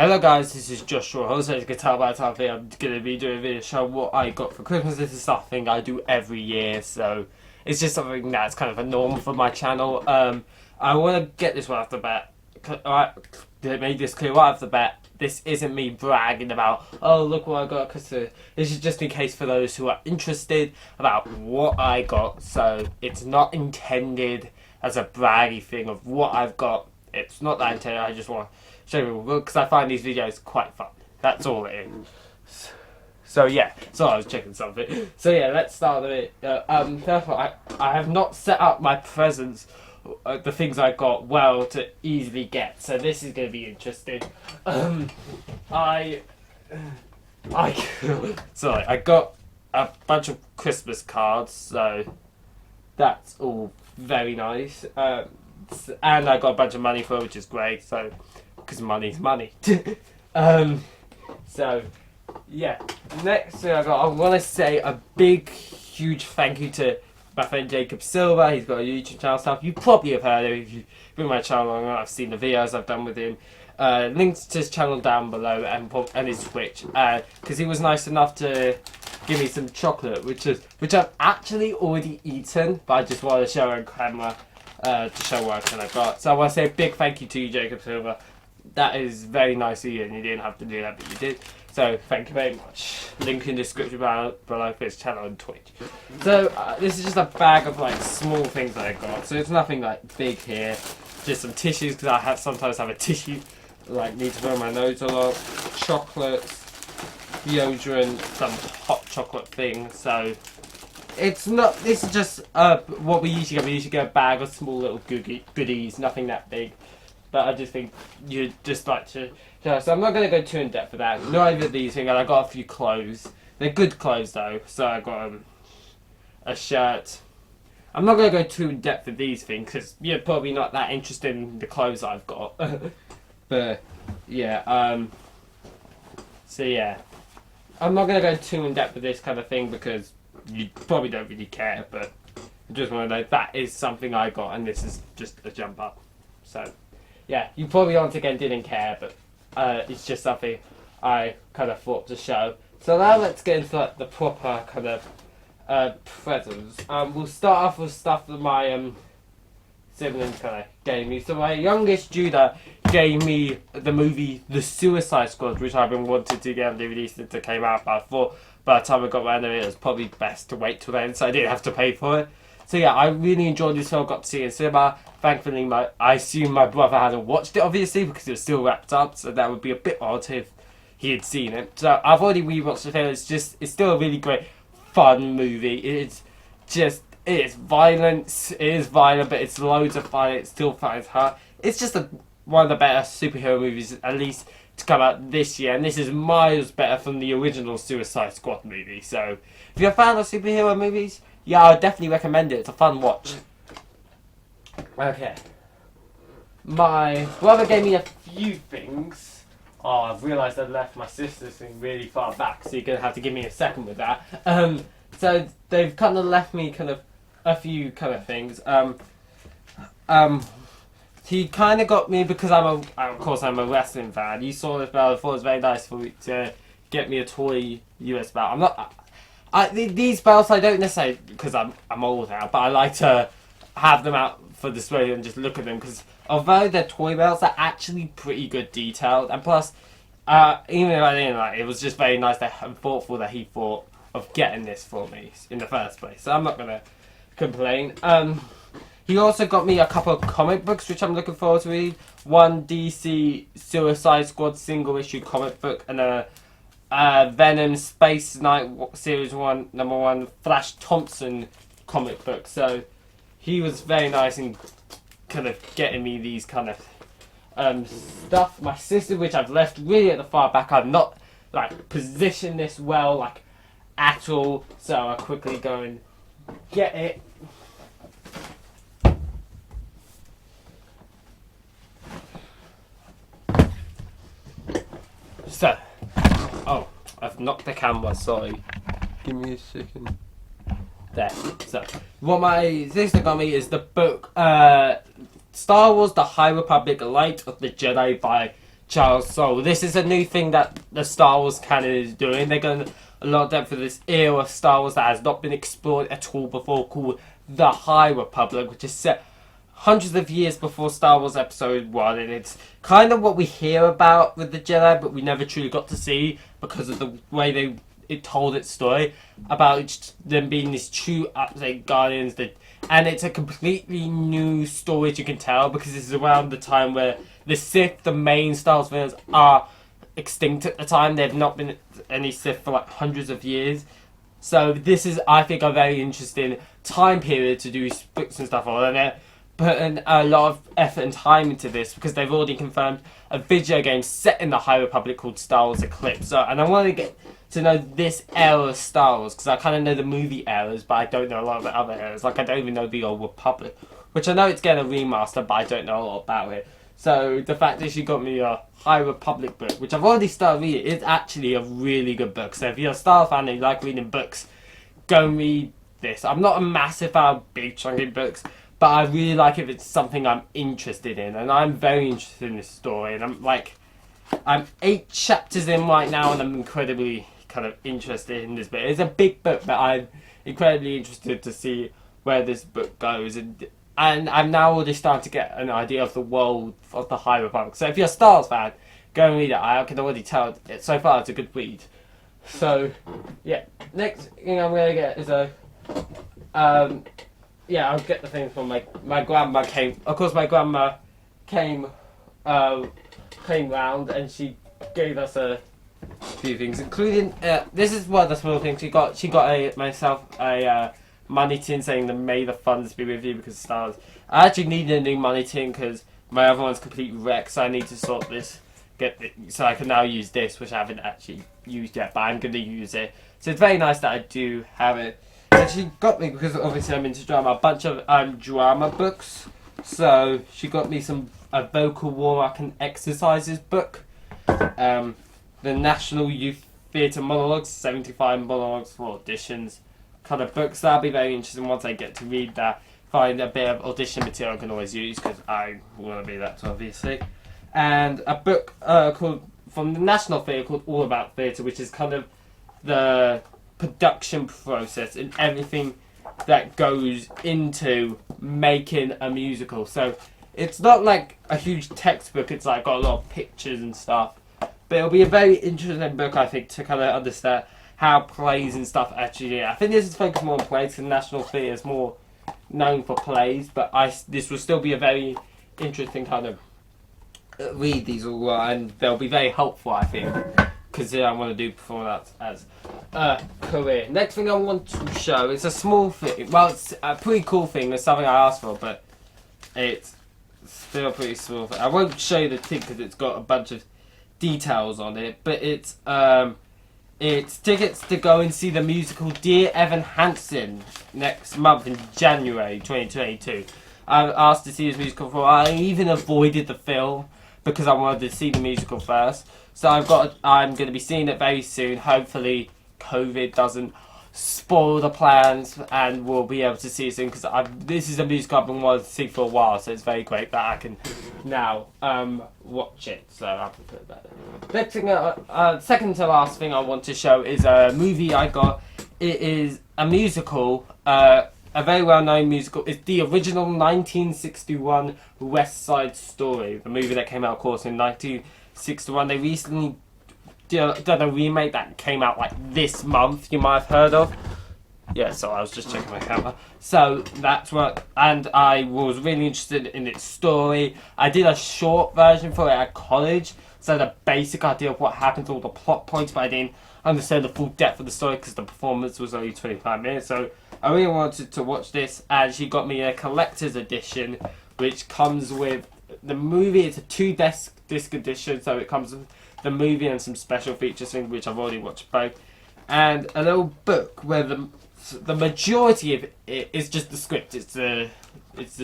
Hello guys, this is Joshua Hawes. As you can tell by the title, I'm going to be doing a video showing what I got for Christmas. This is something I do every year, so it's just something that's kind of a norm for my channel. I want to get this right off the bat. I made this clear right off the bat. This isn't me bragging about, oh look what I got, because this is just in case for those who are interested about what I got. So it's not intended as a braggy thing of what I've got. It's not that intended. I just want to show you because I find these videos quite fun. That's all it is. So yeah, so I was checking something. So yeah, let's start with it. Therefore, I have not set up my presents, the things I got well to easily get. So this is going to be interesting. I sorry, I got a bunch of Christmas cards, so that's all very nice. And I got a bunch of money for it, which is great. So. Because money's money. So, yeah. Next thing I got, I want to say a big, huge thank you to my friend Jacob Silver. He's got a YouTube channel stuff. You probably have heard of him if you've been on my channel long enough. I've seen the videos I've done with him. Links to his channel down below and his Twitch. Because he was nice enough to give me some chocolate, which I've actually already eaten, but I just wanted to show on camera to show what I kind of got. So I want to say a big thank you to you, Jacob Silver. That is very nice of you, and you didn't have to do that, but you did. So, thank you very much. Link in the description below for his channel and Twitch. So, this is just a bag of, like, small things that I got. So, it's nothing, like, big here. Just some tissues, because I sometimes have a tissue, like, need to blow my nose a lot. Chocolates, deodorant, some hot chocolate things. So, it's not, this is just what we usually get. We usually get a bag of small little goodies, nothing that big. But I just think you'd just like to. So I'm not going to go too in depth for that. Neither of these things. I got a few clothes. They're good clothes though. So I got a shirt. I'm not going to go too in depth with these things because you're probably not that interested in the clothes I've got. But yeah. So yeah, I'm not going to go too in depth with this kind of thing because you probably don't really care. But I just want to know that is something I got, and this is just a jump up. So. Yeah, you probably once again didn't care, but it's just something I kind of thought to show. So now let's get into like, the proper kind of presents. We'll start off with stuff that my siblings kind of gave me. So my youngest Judah gave me the movie The Suicide Squad, which I've been wanting to get on DVD since it came out. But I thought by the time I got around to it, it was probably best to wait till then, so I didn't have to pay for it. So yeah, I really enjoyed this film. Got to see it in cinema. Thankfully, I assume my brother hadn't watched it, obviously, because it was still wrapped up. So that would be a bit odd if he had seen it. So I've already rewatched the film. It's still a really great, fun movie. It is violence. It is violent, but it's loads of fun. It still finds heart. It's just one of the better superhero movies, at least to come out this year. And this is miles better from the original Suicide Squad movie. So if you're a fan of superhero movies, yeah, I would definitely recommend it. It's a fun watch. Okay. My brother gave me a few things. Oh, I've realised I left my sister's thing really far back, so you're going to have to give me a second with that. So they've kind of left me kind of a few kind of things. He kind of got me because of course I'm a wrestling fan. You saw this belt. I thought it was very nice for me to get me a toy US belt. I'm not. These belts I don't necessarily because I'm old now, but I like to have them out for display and just look at them because although they're toy belts, they're actually pretty good detailed, and plus, even if I didn't like it, was just very nice and thoughtful that he thought of getting this for me in the first place. So I'm not gonna complain. He also got me a couple of comic books which I'm looking forward to read. One DC Suicide Squad single issue comic book and a Venom Space Knight Series 1 #1 Flash Thompson comic book. So he was very nice in kind of getting me these kind of stuff. My sister, which I've left really at the far back, I've not like positioned this well like at all. So I'll quickly go and get it. So, oh, I've knocked the camera, sorry. Give me a second. There. So, what my sister got me is the book, Star Wars The High Republic Light of the Jedi by Charles Soule. This is a new thing that the Star Wars canon is doing. They're going a lot of depth for this era of Star Wars that has not been explored at all before, called the High Republic, which is set hundreds of years before Star Wars Episode 1, and it's kind of what we hear about with the Jedi, but we never truly got to see because of the way it told its story about them being these true upstate guardians. And it's a completely new story, as you can tell, because this is around the time where the Sith, the main Star Wars villains, are extinct at the time. There have not been any Sith for like hundreds of years. So this is, I think, a very interesting time period to do books and stuff on. And they're putting a lot of effort and time into this because they've already confirmed a video game set in the High Republic called Star Wars Eclipse. So, and I want to get to know this era of Star Wars because I kind of know the movie eras, but I don't know a lot of the other eras. Like, I don't even know the Old Republic, which I know it's getting a remaster, but I don't know a lot about it. So the fact that she got me a High Republic book, which I've already started reading, is actually a really good book. So if you're a Star Wars fan and you like reading books, go and read this. I'm not a massive fan of big chunky books, but I really like if it's something I'm interested in, and I'm very interested in this story. And I'm 8 chapters in right now, and I'm incredibly kind of interested in this bit. It's a big book, but I'm incredibly interested to see where this book goes. And I'm now already starting to get an idea of the world of the High Republic. So if you're a Star Wars fan, go and read it. I can already tell so far it's a good read. So, yeah. Next thing I'm going to get is I'll get the thing from my grandma came. Of course, my grandma came round and she gave us a few things, including this is one of the small things. She got myself a money tin saying that may the funds be with you because of Star Wars. I actually need a new money tin because my other one's completely wrecked, so I need to sort this, so I can now use this, which I haven't actually used yet, but I'm going to use it. So it's very nice that I do have it. And she got me, because obviously I'm into drama, a bunch of drama books. So she got me a vocal warm-up and exercises book. The National Youth Theatre Monologues, 75 monologues for auditions. Kind of books that'll be very interesting once I get to read that. Find a bit of audition material I can always use because I want to be that, obviously. And a book called from the National Theatre called All About Theatre, which is kind of the production process and everything that goes into making a musical. So it's not like a huge textbook. It's like got a lot of pictures and stuff. But it'll be a very interesting book, I think, to kind of understand how plays and stuff actually are. I think this is focused more on plays, and National Theatre is more known for plays, but this will still be a very interesting kind of read these all, and they'll be very helpful, I think, because I want to do performance as a career. Next thing I want to show is a small thing. Well, it's a pretty cool thing. It's something I asked for, but it's still a pretty small thing. I won't show you the thing because it's got a bunch of details on it, but it's tickets to go and see the musical Dear Evan Hansen next month in January 2022. I asked to see this musical before. I even avoided the film because I wanted to see the musical first. So I'm going to be seeing it very soon. Hopefully COVID doesn't spoil the plans and we'll be able to see it soon, because this is a musical I've been wanting to see for a while, so it's very great that I can now watch it. So I have to put that in. Next thing, second to last thing I want to show is a movie I got. It is a musical, a very well-known musical. It's the original 1961 West Side Story, the movie that came out, of course, in 1961. They recently done a remake that came out like this month, you might have heard of. Yeah, so I was just checking my camera. So that's what, and I was really interested in its story. I did a short version for it at college, so the basic idea of what happens, all the plot points, but I didn't understand the full depth of the story because the performance was only 25 minutes. So I really wanted to watch this, and she got me a collector's edition, which comes with the movie. It's a 2-disc edition, so it comes with the movie and some special features, which I've already watched both, and a little book where the majority of it is just the script. It's the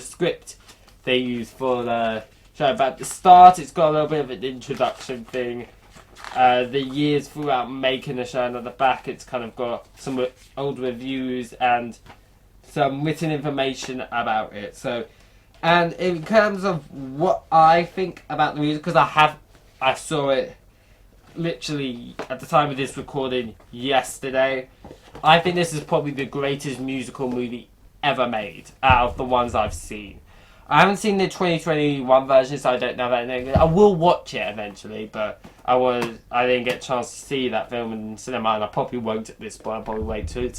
script they use for the show. But at the start, it's got a little bit of an introduction thing, the years throughout making the show, and at the back, it's kind of got some old reviews and some written information about it. So, and in terms of what I think about the music, because I have I saw it literally at the time of this recording yesterday. I think this is probably the greatest musical movie ever made out of the ones I've seen. I haven't seen the 2021 version, so I don't know that. I will watch it eventually, but I didn't get a chance to see that film in cinema, and I probably won't at this point. I'll probably wait till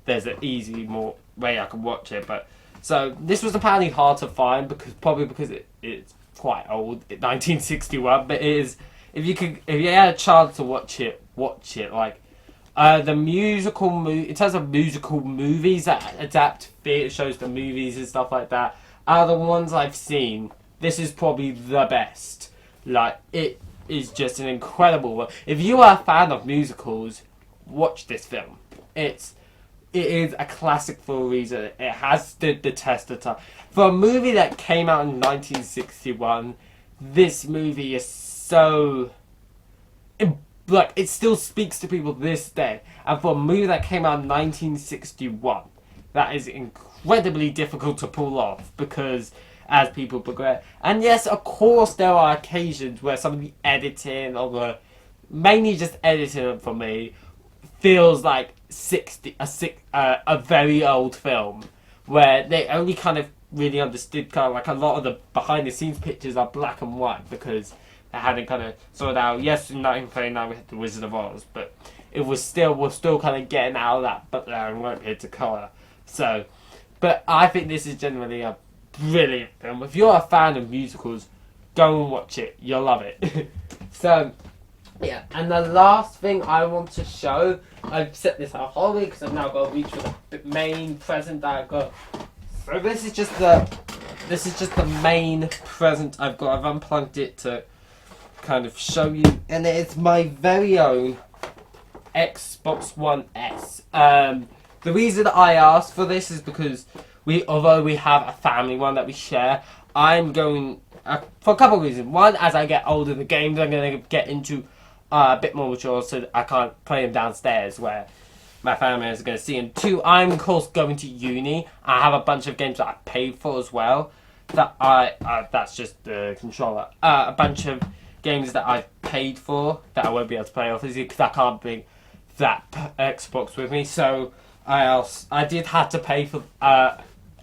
there's an easy more way I can watch it. But so this was apparently hard to find because it's quite old, 1961. But it is, if you had a chance to watch it. Like the musical in terms of musical movies that adapt theatre shows to movies and stuff like that. Out of the ones I've seen, this is probably the best. Like, it is just an incredible one. If you are a fan of musicals, watch this film. It is a classic for a reason. It has stood the test of time. For a movie that came out in 1961, this movie is so... Like, it still speaks to people this day. And for a movie that came out in 1961, that is incredibly difficult to pull off because as people progress. And yes, of course, there are occasions where some of the editing or mainly just editing for me feels like a very old film where they only kind of really understood kind of like a lot of the behind the scenes pictures are black and white because they hadn't kind of sorted out. Yes, in 1939 we had the Wizard of Oz, but we're still kind of getting out of that but there and won't be to colour. So, but I think this is generally a brilliant film. If you're a fan of musicals, go and watch it. You'll love it. So, yeah. And the last thing I want to show, I've set this out wholly because I've now got to reach for the main present that I've got. So this is just the main present I've got. I've unplugged it to kind of show you, and it's my very own Xbox One S. The reason I asked for this is because although we have a family one that we share, I'm going for a couple of reasons. One, as I get older, the games I'm going to get into are a bit more mature, so I can't play them downstairs where my family is going to see. And two, I'm of course going to uni. I have a bunch of games that I paid for as well. That's just the controller. A bunch of games that I've paid for that I won't be able to play obviously because I can't bring that Xbox with me. So I did have to pay for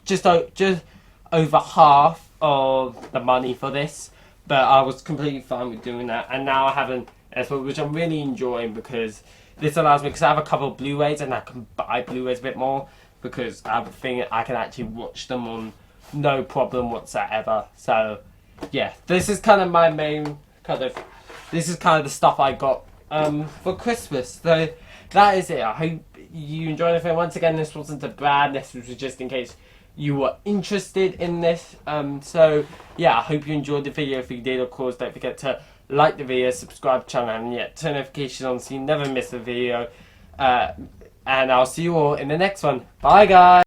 just over half of the money for this, but I was completely fine with doing that. And now I have an Xbox, which I'm really enjoying because this allows me, because I have a couple of Blu-rays and I can buy Blu-rays a bit more because I have a thing I can actually watch them on no problem whatsoever. So yeah, this is kind of my main this is kind of the stuff I got for Christmas. So that is it. I hope you enjoyed the film. Once again, this wasn't a brand. This was just in case you were interested in this. So yeah, I hope you enjoyed the video. If you did, of course, don't forget to like the video, subscribe to the channel, and turn notifications on so you never miss a video. And I'll see you all in the next one. Bye, guys.